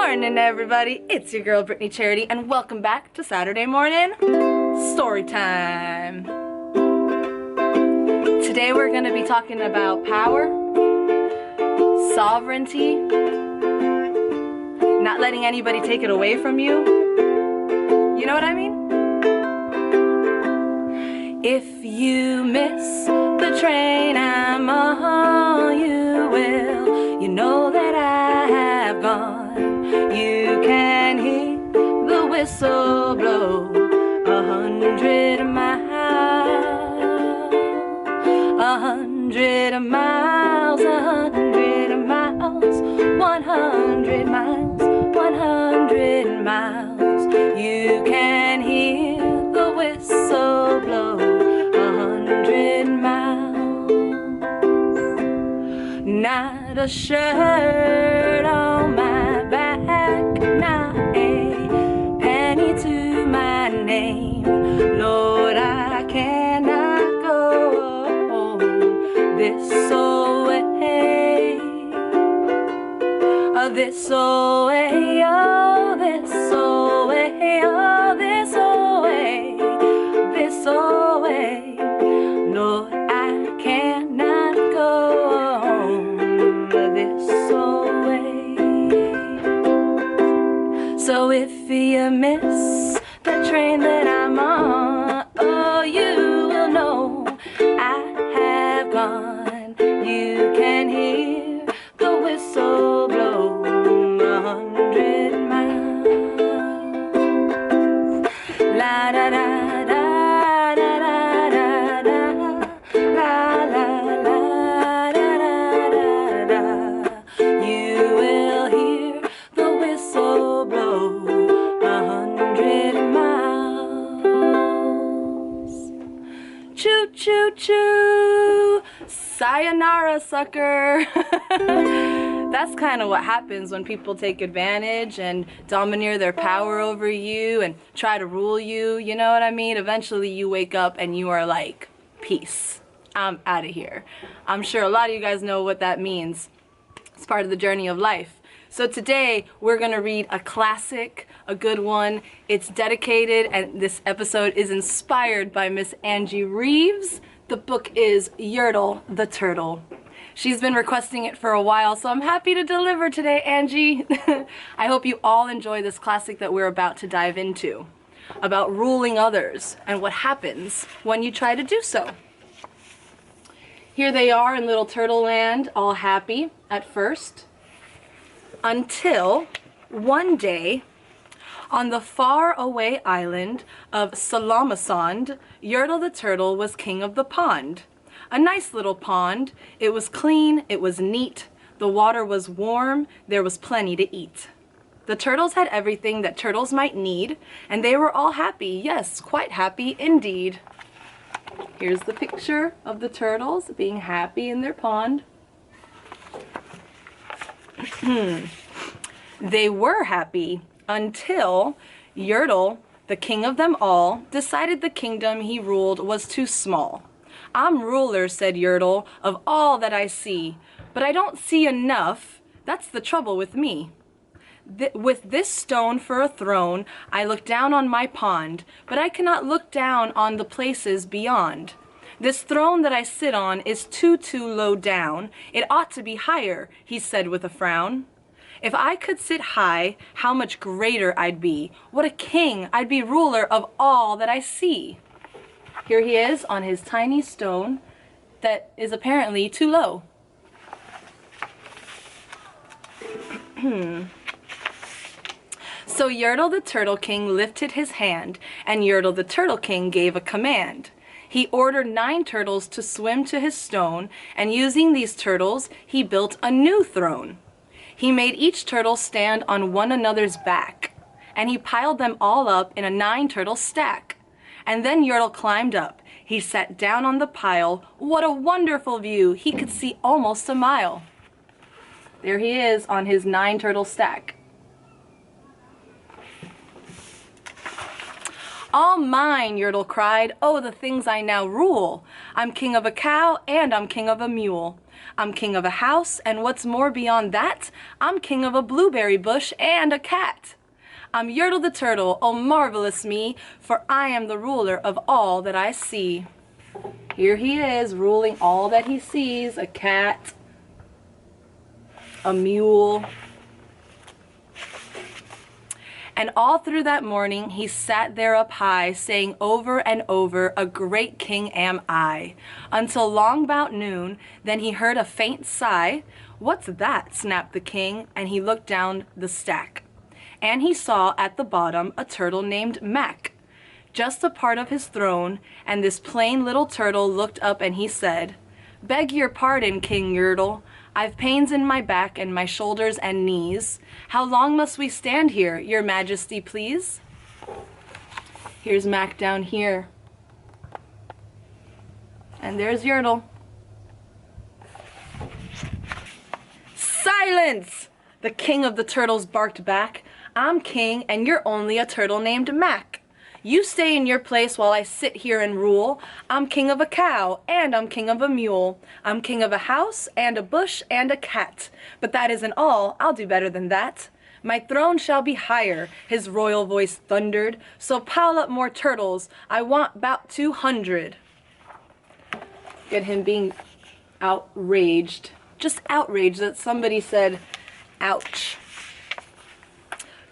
morning, everybody. It's your girl, Brittany Charity, and welcome back to Saturday morning Storytime. Today we're going to be talking about power, sovereignty, not letting anybody take it away from you. You know what I mean? If you miss the train I'm on, you will. You know that I have gone. You can hear the whistle blow 100 miles, 100 miles, 100 miles, 100 miles, 100 miles. You can hear the whistle blow 100 miles. Not a shirt on my back, not a penny to my name. Lord, I cannot go this away, this away, oh, this away, oh, this away, this away. Lord, I cannot go this away. So if you miss the train that I'm on, oh, you will know I have gone. You can hear the whistle blow 100 miles. La da da da da da da da, la la la da da da da. You will hear the whistle blow 100 miles. Choo choo choo, sayonara, sucker. That's kind of what happens when people take advantage and domineer their power over you and try to rule you. You know what I mean? Eventually you wake up and you are like, peace, I'm out of here. I'm sure a lot of you guys know what that means. It's part of the journey of life. So today we're going to read a classic, a good one. It's dedicated, and this episode is inspired by Miss Angie Reeves. The book is Yertle the Turtle. She's been requesting it for a while, so I'm happy to deliver today, Angie. I hope you all enjoy this classic that we're about to dive into, about ruling others and what happens when you try to do so. Here they are in little Turtle Land, all happy at first, until one day, on the far-away island of Salamasond, Yertle the Turtle was king of the pond. A nice little pond. It was clean, it was neat, the water was warm, there was plenty to eat. The turtles had everything that turtles might need, and they were all happy. Yes, quite happy indeed. Here's the picture of the turtles being happy in their pond. They were happy until Yertle, the king of them all, decided the kingdom he ruled was too small. I'm ruler, said Yertle, of all that I see, but I don't see enough. That's the trouble with me. With this stone for a throne, I look down on my pond, but I cannot look down on the places beyond. This throne that I sit on is too low down. It ought to be higher, he said with a frown. If I could sit high, how much greater I'd be. What a king! I'd be ruler of all that I see. Here he is on his tiny stone that is apparently too low. So Yertle the Turtle King lifted his hand, and Yertle the Turtle King gave a command. He ordered 9 turtles to swim to his stone, and using these turtles, he built a new throne. He made each turtle stand on one another's back, and he piled them all up in a 9-turtle stack. And then Yertle climbed up. He sat down on the pile. What a wonderful view! He could see almost a mile. There he is on his 9-turtle stack. All mine, Yertle cried. Oh, the things I now rule. I'm king of a cow and I'm king of a mule. I'm king of a house, and what's more beyond that, I'm king of a blueberry bush and a cat. I'm Yertle the turtle, oh marvelous me, for I am the ruler of all that I see. Here he is, ruling all that he sees, a cat, a mule. And all through that morning he sat there up high, saying over and over, a great king am I, until long about noon. Then he heard a faint sigh. What's that? Snapped the king, and he looked down the stack. And he saw at the bottom a turtle named Mac, just a part of his throne. And this plain little turtle looked up and he said, beg your pardon, King Yertle. I've pains in my back and my shoulders and knees. How long must we stand here, your majesty, please? Here's Mac down here. And there's Yertle. Silence! The king of the turtles barked back. I'm king and you're only a turtle named Mac. You stay in your place while I sit here and rule. I'm king of a cow, and I'm king of a mule. I'm king of a house, and a bush, and a cat. But that isn't all, I'll do better than that. My throne shall be higher, his royal voice thundered. So pile up more turtles, I want about 200. Get him being outraged. Just outraged that somebody said, ouch.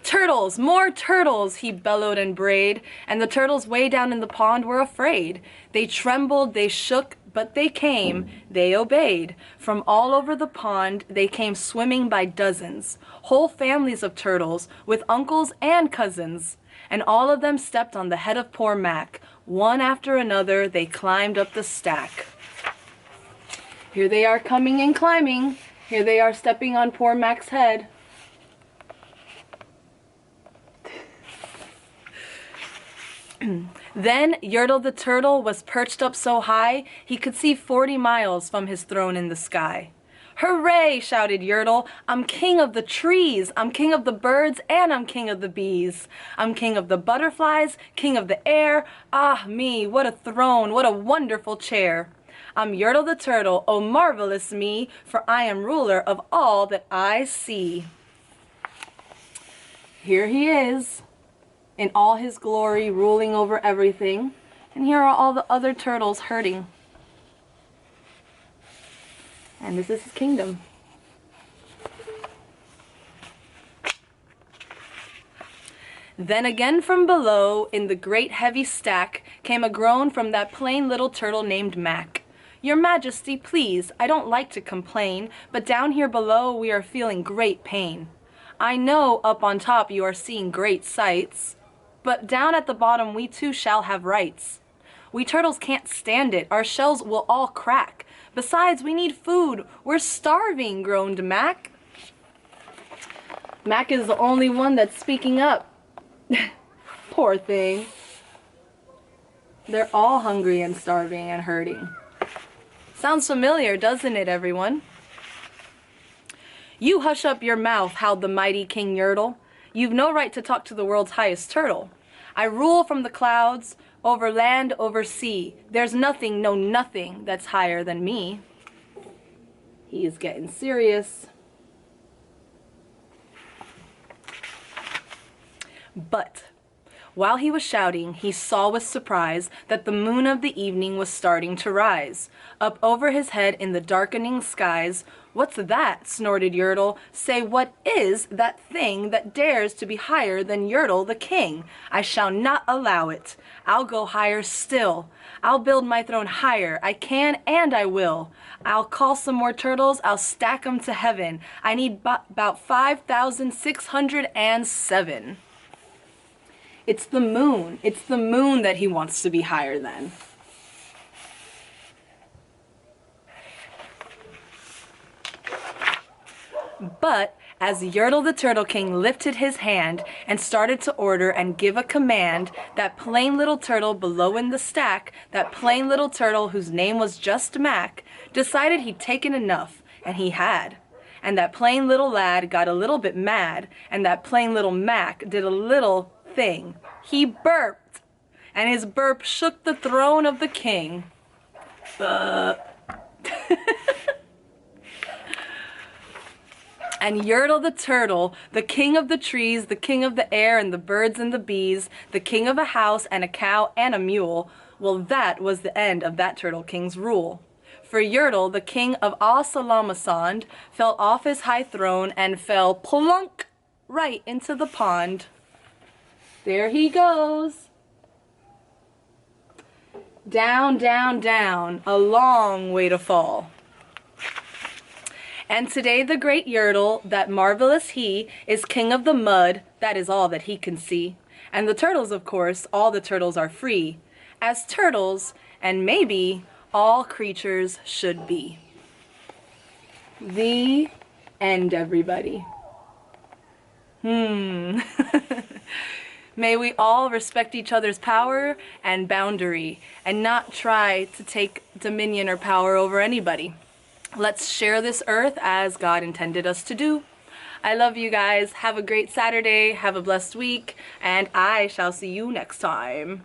Turtles, more turtles, he bellowed and brayed, and the turtles way down in the pond were afraid. They trembled, they shook, but they came, they obeyed. From all over the pond they came swimming by dozens, whole families of turtles, with uncles and cousins. And all of them stepped on the head of poor Mac. One after another they climbed up the stack. Here they are coming and climbing. Here they are stepping on poor Mac's head. Then Yertle the turtle was perched up so high he could see 40 miles from his throne in the sky. Hooray! Shouted Yertle. I'm king of the trees, I'm king of the birds, and I'm king of the bees. I'm king of the butterflies, king of the air. Ah me, what a throne, what a wonderful chair. I'm Yertle the turtle, oh marvelous me, for I am ruler of all that I see. Here he is, in all his glory, ruling over everything. And here are all the other turtles hurting. And this is his kingdom. Then again from below, in the great heavy stack, came a groan from that plain little turtle named Mac. Your Majesty, please, I don't like to complain, but down here below we are feeling great pain. I know up on top you are seeing great sights, but down at the bottom we too shall have rights. We turtles can't stand it, our shells will all crack. Besides, we need food, we're starving, groaned Mac. Mac is the only one that's speaking up. Poor thing. They're all hungry and starving and hurting. Sounds familiar, doesn't it, everyone? You hush up your mouth, howled the mighty King Yertle. You've no right to talk to the world's highest turtle. I rule from the clouds, over land, over sea. There's nothing, no nothing, that's higher than me. He is getting serious. But while he was shouting, he saw with surprise that the moon of the evening was starting to rise. Up over his head in the darkening skies. What's that? Snorted Yertle. Say, what is that thing that dares to be higher than Yertle the king? I shall not allow it. I'll go higher still. I'll build my throne higher. I can and I will. I'll call some more turtles. I'll stack 'em to heaven. I need about 5,607. It's the moon. It's the moon that he wants to be higher than. But as Yertle the Turtle King lifted his hand and started to order and give a command, that plain little turtle below in the stack, that plain little turtle whose name was just Mac, decided he'd taken enough, and he had. And that plain little lad got a little bit mad, and that plain little Mac did a little thing. He burped, and his burp shook the throne of the king. And Yertle the turtle, the king of the trees, the king of the air and the birds and the bees, the king of a house and a cow and a mule, well, that was the end of that turtle king's rule. For Yertle, the king of Assalamasond, fell off his high throne and fell plunk right into the pond. There he goes. Down, down, down, a long way to fall. And today the great Yertle, that marvelous he, is king of the mud, that is all that he can see. And the turtles, of course, all the turtles are free, as turtles, and maybe all creatures should be. The end, everybody. May we all respect each other's power and boundary, and not try to take dominion or power over anybody. Let's share this earth as God intended us to do. I love you guys. Have a great Saturday. Have a blessed week. And I shall see you next time.